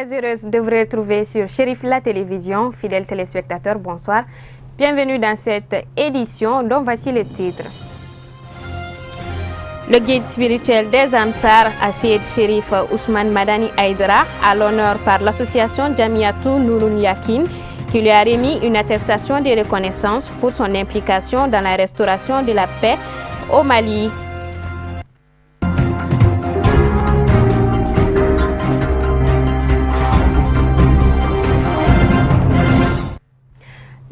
très heureuse de vous retrouver sur Chérif la télévision. Fidèles téléspectateurs, bonsoir. Bienvenue dans cette édition dont voici les titres. Le guide spirituel des Ansar, Seyed Chérif Ousmane Madani Aïdara, à l'honneur par l'association Jamiatou Nouroul Yakin, qui lui a remis une attestation de reconnaissance pour son implication dans la restauration de la paix au Mali.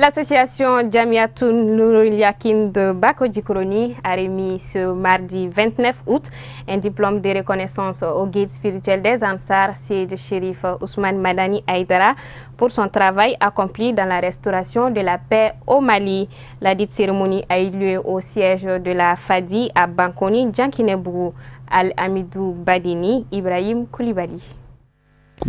L'association Jamiatou Nouroul Yakin de Bako-Djikroni a remis ce mardi 29 août un diplôme de reconnaissance au guide spirituel des Ansar, Seyed Chérif Ousmane Madani Aïdara, pour son travail accompli dans la restauration de la paix au Mali. La dite cérémonie a eu lieu au siège de la FADI à Bankoni, Djankinebou, Al-Amidou Badini, Ibrahim Koulibaly.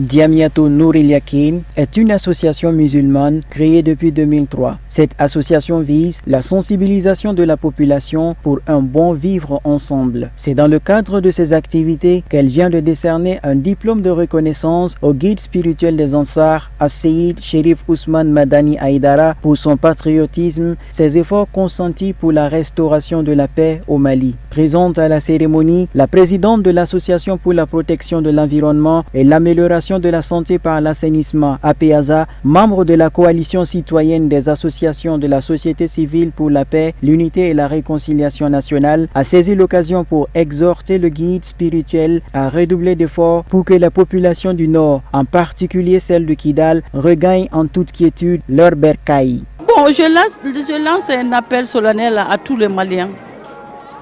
Jamiatou Nouroul Yakin est une association musulmane créée depuis 2003. Cette association vise la sensibilisation de la population pour un bon vivre ensemble. C'est dans le cadre de ces activités qu'elle vient de décerner un diplôme de reconnaissance au guide spirituel des Ansar, Seyed Chérif Ousmane Madani Aïdara, pour son patriotisme, ses efforts consentis pour la restauration de la paix au Mali. Présente à la cérémonie, la présidente de l'Association pour la protection de l'environnement et l'amélioration de la santé par l'assainissement, APASA, membre de la coalition citoyenne des associations de la société civile pour la paix, l'unité et la réconciliation nationale, a saisi l'occasion pour exhorter le guide spirituel à redoubler d'efforts pour que la population du Nord, en particulier celle de Kidal, regagne en toute quiétude leur bercail. Bon, je lance un appel solennel à tous les Maliens,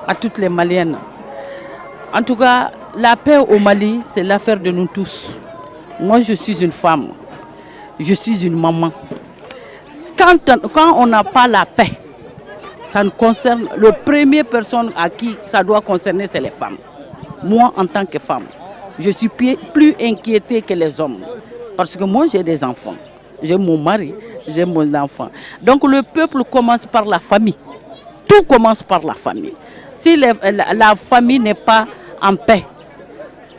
à toutes les Maliennes. En tout cas, la paix au Mali, c'est l'affaire de nous tous. Moi, je suis une femme, je suis une maman. Quand on n'a pas la paix, ça nous concerne, la première personne à qui ça doit concerner, c'est les femmes. Moi, en tant que femme, je suis plus inquiétée que les hommes. Parce que moi, j'ai des enfants, j'ai mon mari, j'ai mon enfant. Donc le peuple commence par la famille. Tout commence par la famille. Si la famille n'est pas en paix,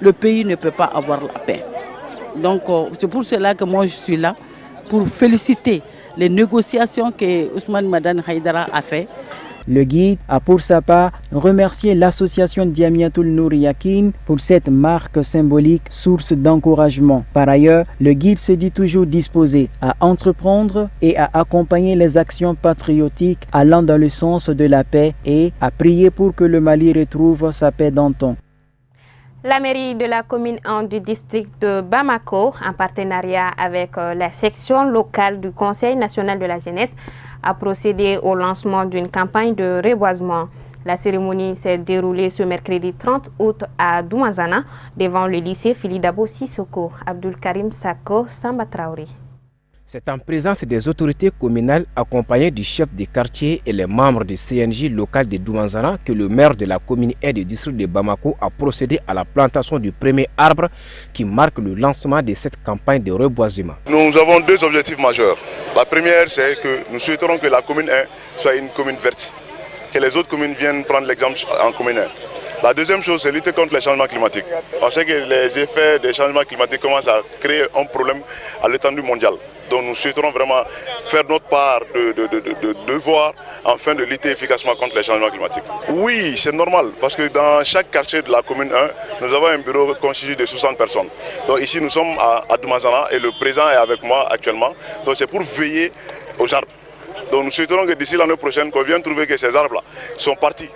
le pays ne peut pas avoir la paix. Donc c'est pour cela que moi je suis là, pour féliciter les négociations que Ousmane Madani Aïdara a fait. Le guide a pour sa part remercié l'association Jamiatou Nouroul Yakin pour cette marque symbolique, source d'encouragement. Par ailleurs, le guide se dit toujours disposé à entreprendre et à accompagner les actions patriotiques allant dans le sens de la paix et à prier pour que le Mali retrouve sa paix d'antan. La mairie de la commune 1 du district de Bamako, en partenariat avec la section locale du Conseil national de la jeunesse, a procédé au lancement d'une campagne de reboisement. La cérémonie s'est déroulée ce mercredi 30 août à Doumanzana, devant le lycée Philidabo Sissoko. Abdul Karim Sako, Samba Traoré. C'est en présence des autorités communales accompagnées du chef de quartier et les membres du CNJ local de Doumanzana que le maire de la commune et du district de Bamako a procédé à la plantation du premier arbre qui marque le lancement de cette campagne de reboisement. Nous avons deux objectifs majeurs. La première, c'est que nous souhaiterons que la commune 1 soit une commune verte, que les autres communes viennent prendre l'exemple en commune 1. La deuxième chose, c'est lutter contre les changements climatiques. On sait que les effets des changements climatiques commencent à créer un problème à l'étendue mondiale. Donc nous souhaiterons vraiment faire notre part de devoir afin de lutter efficacement contre les changements climatiques. Oui, c'est normal, parce que dans chaque quartier de la commune 1, nous avons un bureau constitué de 60 personnes. Donc ici nous sommes à Doumanzana et le président est avec moi actuellement. Donc c'est pour veiller aux arbres. Donc nous souhaiterons que d'ici l'année prochaine, qu'on vienne trouver que ces arbres-là sont partis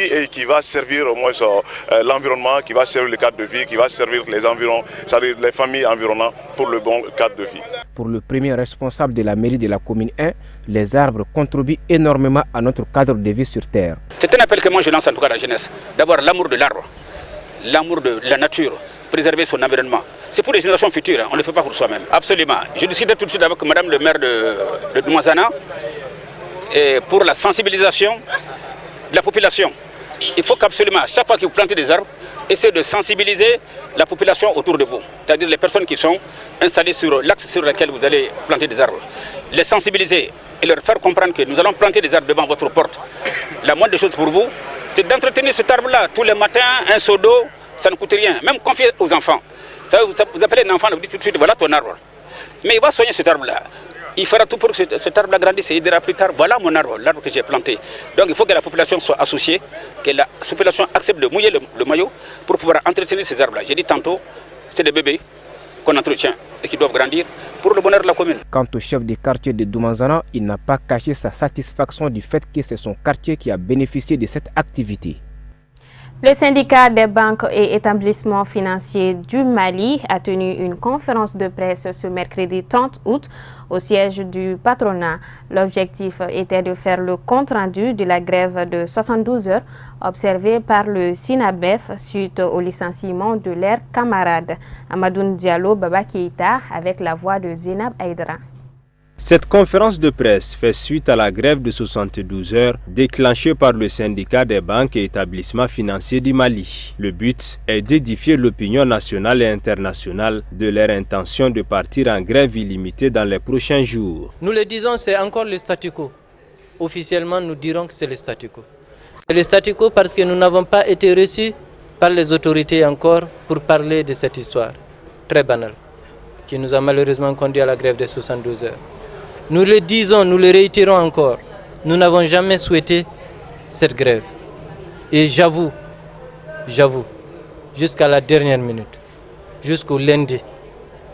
et qui va servir au moins l'environnement, qui va servir le cadre de vie, qui va servir les environs, c'est-à-dire les familles environnantes pour le bon cadre de vie. Pour le premier responsable de la mairie de la commune 1, les arbres contribuent énormément à notre cadre de vie sur terre. C'est un appel que moi je lance en tout cas à la jeunesse, d'avoir l'amour de l'arbre, l'amour de la nature, préserver son environnement. C'est pour les générations futures, on ne le fait pas pour soi-même. Absolument. Je discutais tout de suite avec madame le maire de Doumanzana et pour la sensibilisation de la population. Il faut qu'absolument, chaque fois que vous plantez des arbres, essayez de sensibiliser la population autour de vous, c'est-à-dire les personnes qui sont installées sur l'axe sur lequel vous allez planter des arbres. Les sensibiliser et leur faire comprendre que nous allons planter des arbres devant votre porte. La moindre des choses pour vous, c'est d'entretenir cet arbre-là tous les matins, un seau d'eau, ça ne coûte rien, même confier aux enfants. Vous appelez un enfant, vous dites tout de suite, voilà ton arbre. Mais il va soigner cet arbre-là. Il fera tout pour que cet arbre grandisse et il dira plus tard, voilà mon arbre, l'arbre que j'ai planté. Donc il faut que la population soit associée, que la population accepte de mouiller le maillot pour pouvoir entretenir ces arbres-là. J'ai dit tantôt, c'est des bébés qu'on entretient et qui doivent grandir pour le bonheur de la commune. Quant au chef des quartiers de Doumanzana, il n'a pas caché sa satisfaction du fait que c'est son quartier qui a bénéficié de cette activité. Le syndicat des banques et établissements financiers du Mali a tenu une conférence de presse ce mercredi 30 août au siège du patronat. L'objectif était de faire le compte-rendu de la grève de 72 heures observée par le SINABEF suite au licenciement de leurs camarades. Amadoun Diallo Baba Keïta avec la voix de Zénab Aïdra. Cette conférence de presse fait suite à la grève de 72 heures déclenchée par le syndicat des banques et établissements financiers du Mali. Le but est d'édifier l'opinion nationale et internationale de leur intention de partir en grève illimitée dans les prochains jours. Nous le disons, c'est encore le statu quo. Officiellement, nous dirons que c'est le statu quo. C'est le statu quo parce que nous n'avons pas été reçus par les autorités encore pour parler de cette histoire très banale qui nous a malheureusement conduit à la grève de 72 heures. Nous le disons, nous le réitérons encore, nous n'avons jamais souhaité cette grève. Et j'avoue, jusqu'à la dernière minute, jusqu'au lundi,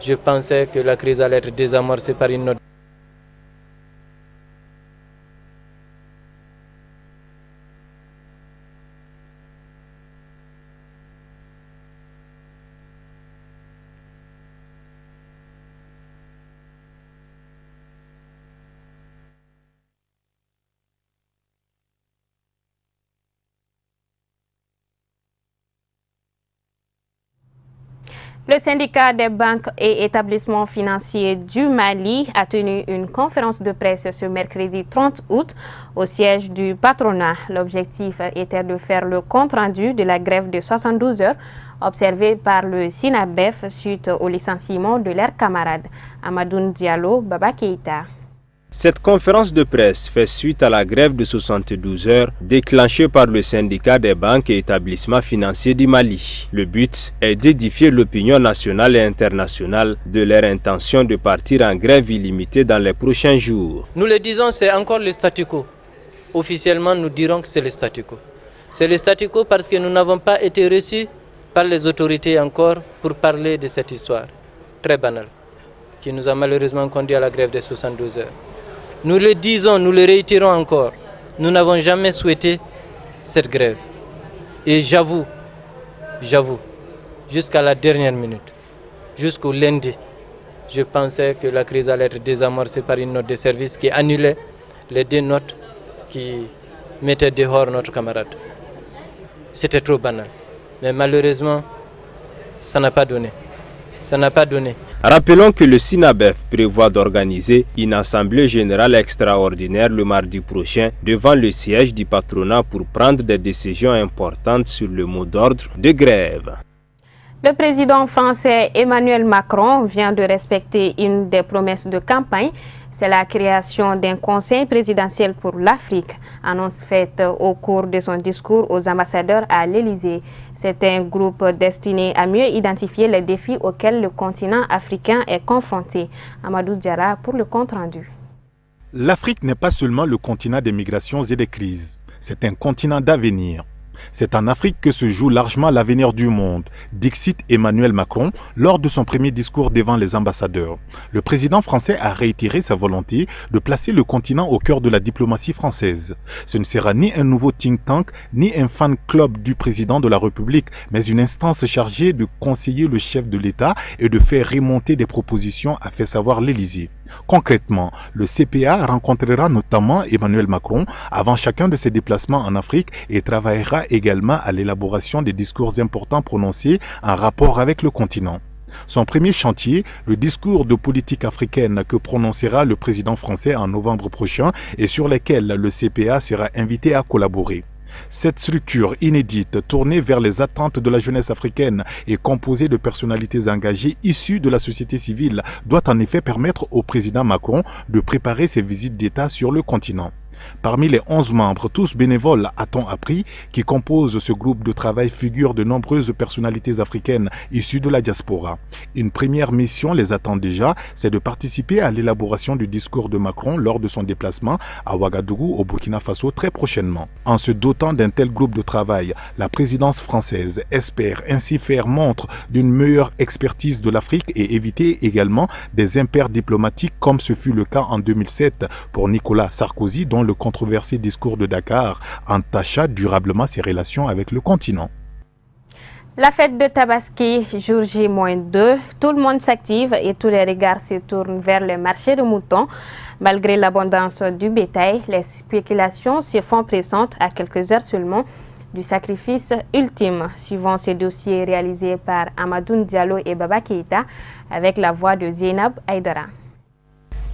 je pensais que la crise allait être désamorcée par une note. Le syndicat des banques et établissements financiers du Mali a tenu une conférence de presse ce mercredi 30 août au siège du patronat. L'objectif était de faire le compte-rendu de la grève de 72 heures observée par le SINABEF suite au licenciement de leurs camarades. Amadoun Diallo, Baba Keïta. Cette conférence de presse fait suite à la grève de 72 heures déclenchée par le syndicat des banques et établissements financiers du Mali. Le but est d'édifier l'opinion nationale et internationale de leur intention de partir en grève illimitée dans les prochains jours. Nous le disons, c'est encore le statu quo. Officiellement, nous dirons que c'est le statu quo. C'est le statu quo parce que nous n'avons pas été reçus par les autorités encore pour parler de cette histoire très banale qui nous a malheureusement conduit à la grève de 72 heures. Nous le disons, nous le réitérons encore, nous n'avons jamais souhaité cette grève. Et j'avoue, jusqu'à la dernière minute, jusqu'au lundi, je pensais que la crise allait être désamorcée par une note de service qui annulait les 2 notes qui mettaient dehors notre camarade. C'était trop banal. Mais malheureusement, ça n'a pas donné. Rappelons que le SINABEF prévoit d'organiser une assemblée générale extraordinaire le mardi prochain devant le siège du patronat pour prendre des décisions importantes sur le mot d'ordre de grève. Le président français Emmanuel Macron vient de respecter une des promesses de campagne. C'est la création d'un conseil présidentiel pour l'Afrique, annonce faite au cours de son discours aux ambassadeurs à l'Élysée. C'est un groupe destiné à mieux identifier les défis auxquels le continent africain est confronté. Amadou Diarra pour le compte-rendu. L'Afrique n'est pas seulement le continent des migrations et des crises, c'est un continent d'avenir. C'est en Afrique que se joue largement l'avenir du monde, dixit Emmanuel Macron lors de son premier discours devant les ambassadeurs. Le président français a réitéré sa volonté de placer le continent au cœur de la diplomatie française. Ce ne sera ni un nouveau think tank, ni un fan club du président de la République, mais une instance chargée de conseiller le chef de l'État et de faire remonter des propositions, a fait savoir l'Élysée. Concrètement, le CPA rencontrera notamment Emmanuel Macron avant chacun de ses déplacements en Afrique et travaillera également à l'élaboration des discours importants prononcés en rapport avec le continent. Son premier chantier, le discours de politique africaine que prononcera le président français en novembre prochain et sur lequel le CPA sera invité à collaborer. Cette structure inédite, tournée vers les attentes de la jeunesse africaine et composée de personnalités engagées issues de la société civile, doit en effet permettre au président Macron de préparer ses visites d'État sur le continent. Parmi les 11 membres, tous bénévoles, a-t-on appris, qui composent ce groupe de travail figurent de nombreuses personnalités africaines issues de la diaspora. Une première mission les attend déjà, c'est de participer à l'élaboration du discours de Macron lors de son déplacement à Ouagadougou au Burkina Faso très prochainement. En se dotant d'un tel groupe de travail, la présidence française espère ainsi faire montre d'une meilleure expertise de l'Afrique et éviter également des impairs diplomatiques comme ce fut le cas en 2007 pour Nicolas Sarkozy, dont le controversé discours de Dakar entacha durablement ses relations avec le continent. La fête de Tabaski, jour J-2, tout le monde s'active et tous les regards se tournent vers le marché de moutons. Malgré l'abondance du bétail, les spéculations se font pressantes à quelques heures seulement du sacrifice ultime, suivant ce dossier réalisé par Amadou Diallo et Baba Keïta avec la voix de Zainab Aïdara.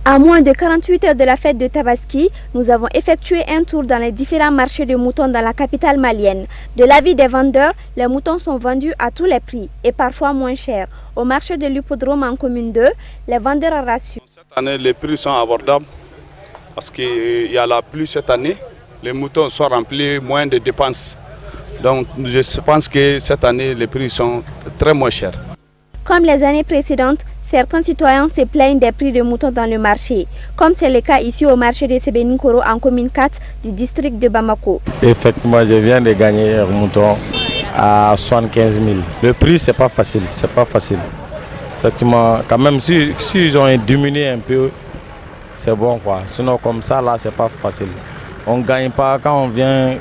À moins de 48 heures de la fête de Tabaski, nous avons effectué un tour dans les différents marchés de moutons dans la capitale malienne. De l'avis des vendeurs, les moutons sont vendus à tous les prix et parfois moins chers. Au marché de l'hippodrome en commune 2, les vendeurs rassurent. Cette année, les prix sont abordables parce qu'il y a la pluie cette année. Les moutons sont remplis, moins de dépenses. Donc je pense que cette année, les prix sont très moins chers. Comme les années précédentes, certains citoyens se plaignent des prix de moutons dans le marché, comme c'est le cas ici au marché de Sebeninkoro en commune 4 du district de Bamako. Effectivement, je viens de gagner un mouton à 75 000. Le prix, c'est pas facile, Effectivement, quand même, si ils ont diminué un peu, c'est bon quoi. Sinon, comme ça, là, c'est pas facile. On ne gagne pas quand on vient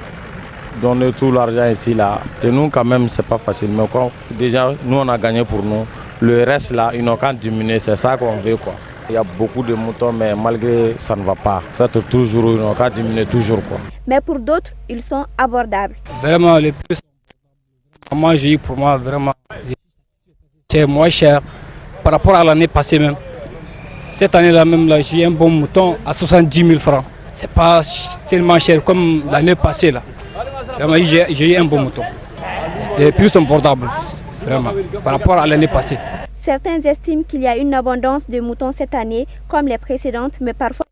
donner tout l'argent ici, là. Et nous, quand même, c'est pas facile. Mais quand, déjà, nous, on a gagné pour nous. Le reste, là, ils n'ont qu'à diminuer. C'est ça qu'on veut, quoi. Il y a beaucoup de moutons, mais malgré ça ne va pas. Faites toujours, ils n'ont qu'à diminuer toujours, quoi. Mais pour d'autres, ils sont abordables. Vraiment, les prix sont... Moi, j'ai eu pour moi, vraiment, c'est moins cher par rapport à l'année passée même. Cette année-là même, là, j'ai eu un bon mouton à 70 000 francs. C'est pas tellement cher comme l'année passée, là. Vraiment, j'ai eu un bon mouton. Les prix sont abordables, vraiment, par rapport à l'année passée. Certains estiment qu'il y a une abondance de moutons cette année, comme les précédentes, mais parfois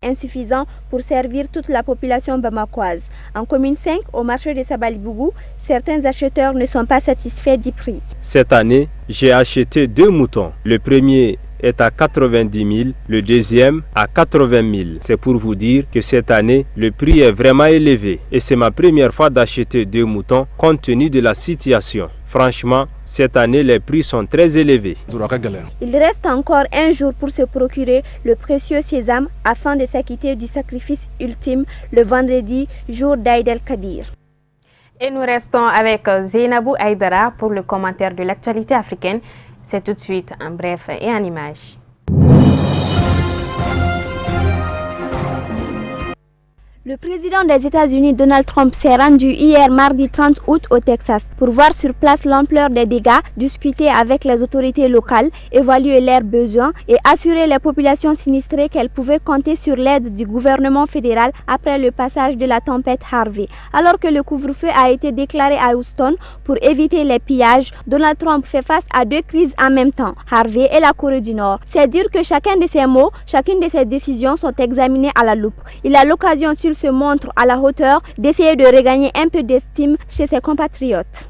insuffisant pour servir toute la population bamakoise. En commune 5, au marché de Sabalibougou, certains acheteurs ne sont pas satisfaits du prix. Cette année, j'ai acheté 2 moutons. Le premier est à 90 000, le deuxième à 80 000. C'est pour vous dire que cette année, le prix est vraiment élevé. Et c'est ma première fois d'acheter 2 moutons compte tenu de la situation. Franchement, cette année, les prix sont très élevés. Il reste encore un jour pour se procurer le précieux sésame afin de s'acquitter du sacrifice ultime le vendredi, jour d'Aïd el-Kabir. Et nous restons avec Zainabou Aïdara pour le commentaire de l'actualité africaine. C'est tout de suite en bref et en images. Le président des États-Unis, Donald Trump, s'est rendu hier mardi 30 août au Texas pour voir sur place l'ampleur des dégâts, discuter avec les autorités locales, évaluer leurs besoins et assurer les populations sinistrées qu'elles pouvaient compter sur l'aide du gouvernement fédéral après le passage de la tempête Harvey. Alors que le couvre-feu a été déclaré à Houston pour éviter les pillages, Donald Trump fait face à 2 crises en même temps, Harvey et la Corée du Nord. C'est dire que chacun de ces mots, chacune de ces décisions sont examinées à la loupe. Il a l'occasion s'il se montre à la hauteur d'essayer de regagner un peu d'estime chez ses compatriotes.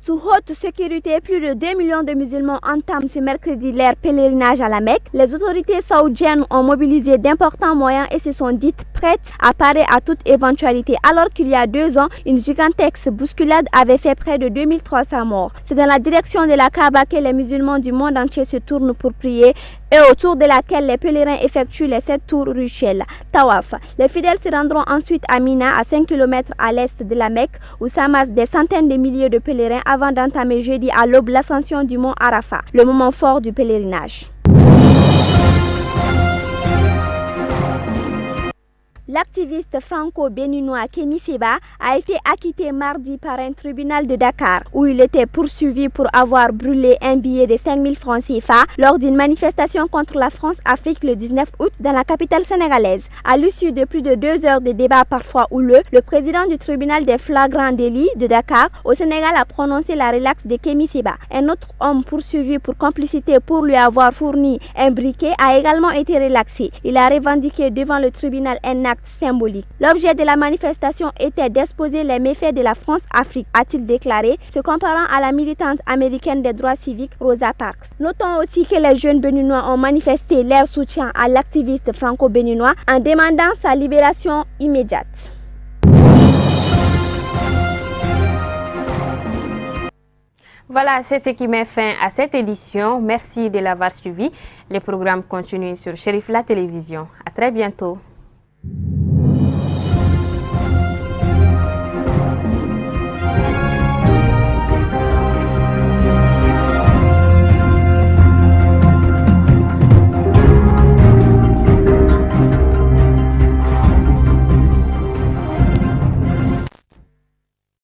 Sous haute sécurité, plus de 2 millions de musulmans entament ce mercredi leur pèlerinage à la Mecque. Les autorités saoudiennes ont mobilisé d'importants moyens et se sont dites prêtes à parer à toute éventualité, alors qu'il y a 2 ans, une gigantesque bousculade avait fait près de 2300 morts. C'est dans la direction de la Kaaba que les musulmans du monde entier se tournent pour prier et autour de laquelle les pèlerins effectuent les 7 tours rituels. Tawaf. Les fidèles se rendront ensuite à Mina, à 5 km à l'est de la Mecque, où s'amassent des centaines de milliers de pèlerins avant d'entamer jeudi à l'aube l'ascension du mont Arafat, le moment fort du pèlerinage. L'activiste franco-béninois Kémi Séba a été acquitté mardi par un tribunal de Dakar où il était poursuivi pour avoir brûlé un billet de 5 000 francs CFA lors d'une manifestation contre la France-Afrique le 19 août dans la capitale sénégalaise. À l'issue de plus de 2 heures de débat parfois houleux, le président du tribunal des flagrants délits de Dakar au Sénégal a prononcé la relaxe de Kémi Séba. Un autre homme poursuivi pour complicité pour lui avoir fourni un briquet a également été relaxé. Il a revendiqué devant le tribunal un acte symbolique. L'objet de la manifestation était d'exposer les méfaits de la France-Afrique, a-t-il déclaré, se comparant à la militante américaine des droits civiques Rosa Parks. Notons aussi que les jeunes béninois ont manifesté leur soutien à l'activiste franco-béninois en demandant sa libération immédiate. Voilà, c'est ce qui met fin à cette édition. Merci de l'avoir suivi. Les programmes continuent sur Chérif la télévision. À très bientôt.